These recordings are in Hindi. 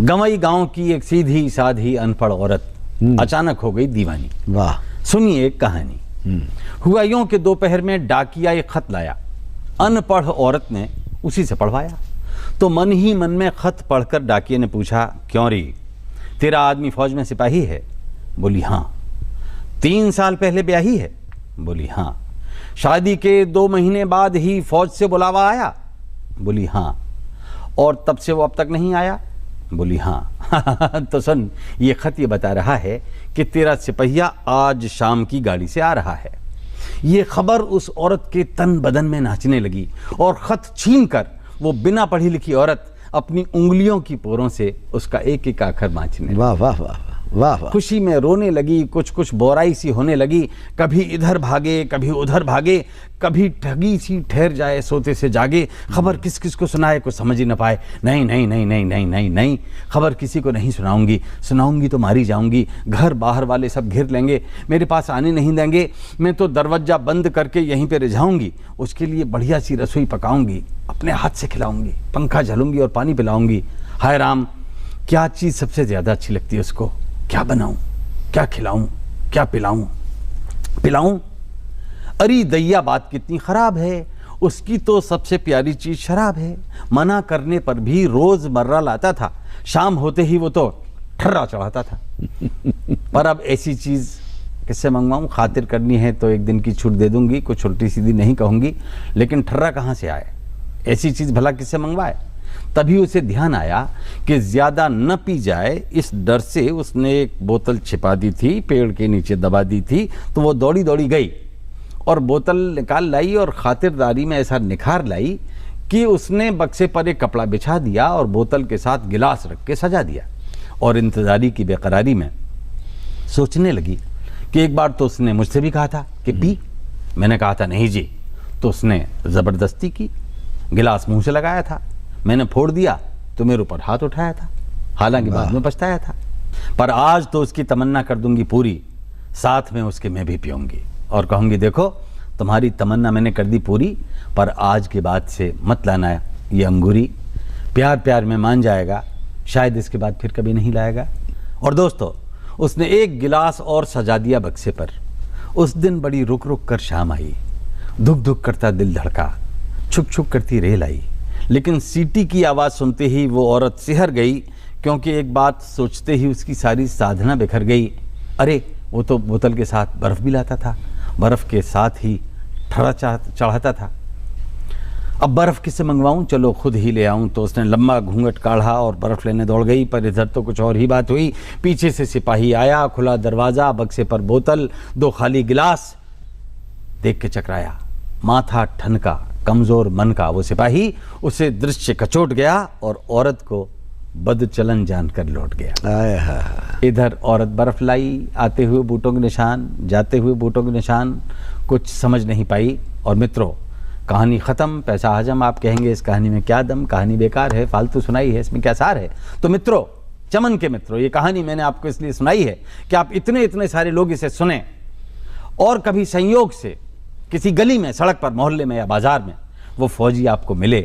गंवई गांव की एक सीधी साधी अनपढ़ औरत अचानक हो गई दीवानी। वाह। सुनिए एक कहानी। हुआ यूं कि दोपहर में डाकिया एक खत लाया। अनपढ़ औरत ने उसी से पढ़वाया तो मन ही मन में खत पढ़कर डाकिया ने पूछा, क्यों री, तेरा आदमी फौज में सिपाही है? बोली हाँ। 3 साल पहले ब्याही है? बोली हाँ। शादी के 2 महीने बाद ही फौज से बुलावा आया? बोली हाँ। और तब से वो अब तक नहीं आया? बोली हाँ। तो सुन, ये खत ये बता रहा है कि तेरा सिपहिया आज शाम की गाड़ी से आ रहा है। ये खबर उस औरत के तन बदन में नाचने लगी और खत छीनकर वो बिना पढ़ी लिखी औरत अपनी उंगलियों की पोरों से उसका एक एक आखर बांचने लगी। वाह वाह वाह वाह वाह। खुशी में रोने लगी, कुछ कुछ बोराई सी होने लगी। कभी इधर भागे, कभी उधर भागे, कभी ठगी सी ठहर जाए, सोते से जागे। खबर किस किस को सुनाए, कुछ समझ ही न पाए। नहीं नहीं नहीं नहीं नहीं नहीं नहीं, खबर किसी को नहीं सुनाऊंगी, सुनाऊंगी तो मारी जाऊंगी। घर बाहर वाले सब घिर लेंगे, मेरे पास आने नहीं देंगे। मैं तो दरवाजा बंद करके यहीं पे रिझाऊंगी। उसके लिए बढ़िया सी रसोई पकाऊंगी, अपने हाथ से खिलाऊंगी, पंखा झलूंगी और पानी पिलाऊंगी। हाय राम, क्या चीज़ सबसे ज़्यादा अच्छी लगती है उसको? क्या बनाऊं, क्या खिलाऊं, क्या पिलाऊं? अरे दैया, बात कितनी खराब है। उसकी तो सबसे प्यारी चीज शराब है। मना करने पर भी रोजमर्रा लाता था। शाम होते ही वो तो ठर्रा चढ़ाता था। पर अब ऐसी चीज किससे मंगवाऊं? खातिर करनी है तो एक दिन की छूट दे दूंगी, कुछ उल्टी सीधी नहीं कहूंगी, लेकिन ठर्रा कहां से आए? ऐसी चीज भला किससे मंगवाए? तभी उसे ध्यान आया कि ज्यादा न पी जाए, इस डर से उसने एक बोतल छिपा दी थी, पेड़ के नीचे दबा दी थी। तो वो दौड़ी दौड़ी गई और बोतल निकाल लाई और खातिरदारी में ऐसा निखार लाई कि उसने बक्से पर एक कपड़ा बिछा दिया और बोतल के साथ गिलास रख के सजा दिया। और इंतजारी की बेकरारी में सोचने लगी कि एक बार तो उसने मुझसे भी कहा था कि पी। मैंने कहा था नहीं जी, तो उसने जबरदस्ती की। गिलास मुंह से लगाया था, मैंने फोड़ दिया तो मेरे ऊपर हाथ उठाया था, हालांकि बाद में पछताया था। पर आज तो उसकी तमन्ना कर दूंगी पूरी, साथ में उसके मैं भी पीऊंगी और कहूंगी, देखो तुम्हारी तमन्ना मैंने कर दी पूरी, पर आज के बाद से मत लाना ये अंगूरी। प्यार प्यार में मान जाएगा, शायद इसके बाद फिर कभी नहीं लाएगा। और दोस्तों, उसने एक गिलास और सजा दिया बक्से पर। उस दिन बड़ी रुक रुक कर शाम आई। धुक धुक करता दिल धड़का, छुक छुक करती रेल आई। लेकिन सीटी की आवाज़ सुनते ही वो औरत सिहर गई, क्योंकि एक बात सोचते ही उसकी सारी साधना बिखर गई। अरे वो तो बोतल के साथ बर्फ़ भी लाता था, बर्फ़ के साथ ही ठड़ा चढ़ाता था। अब बर्फ़ किससे मंगवाऊं? चलो खुद ही ले आऊं। तो उसने लंबा घूंघट काढ़ा और बर्फ़ लेने दौड़ गई। पर इधर तो कुछ और ही बात हुई। पीछे से सिपाही आया, खुला दरवाज़ा, बक्से पर बोतल, 2 खाली गिलास। देख के चकराया, माथा ठनका, कमजोर मन का वो सिपाही उसे दृश्य कचोट गया और औरत को बदचलन जानकर लौट गया। इधर औरत बर्फ लाई, आते हुए बूटों के निशान, जाते हुए बूटों के निशान, कुछ समझ नहीं पाई। और मित्रों, कहानी खत्म, पैसा हजम। आप कहेंगे इस कहानी में क्या दम, कहानी बेकार है, फालतू सुनाई है, इसमें क्या सार है? तो मित्रों, चमन के मित्रों, ये कहानी मैंने आपको इसलिए सुनाई है कि आप इतने सारे लोग इसे सुने और कभी संयोग से किसी गली में, सड़क पर, मोहल्ले में या बाजार में वो फौजी आपको मिले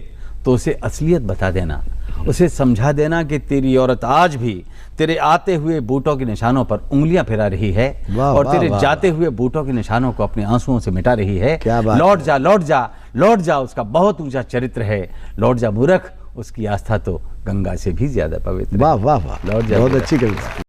तो उसे असलियत बता देना, उसे समझा देना कि तेरी औरत आज भी तेरे आते हुए बूटों के निशानों पर उंगलियां फिरा रही है और तेरे जाते हुए बूटों के निशानों को अपने आंसुओं से मिटा रही है। लौट जा, लौट जा, लौट जा, उसका बहुत ऊंचा चरित्र है। लौट जा मूर्ख, उसकी आस्था तो गंगा से भी ज्यादा पवित्र। वाह वाह वाह, लौट जा। बहुत अच्छी कविता।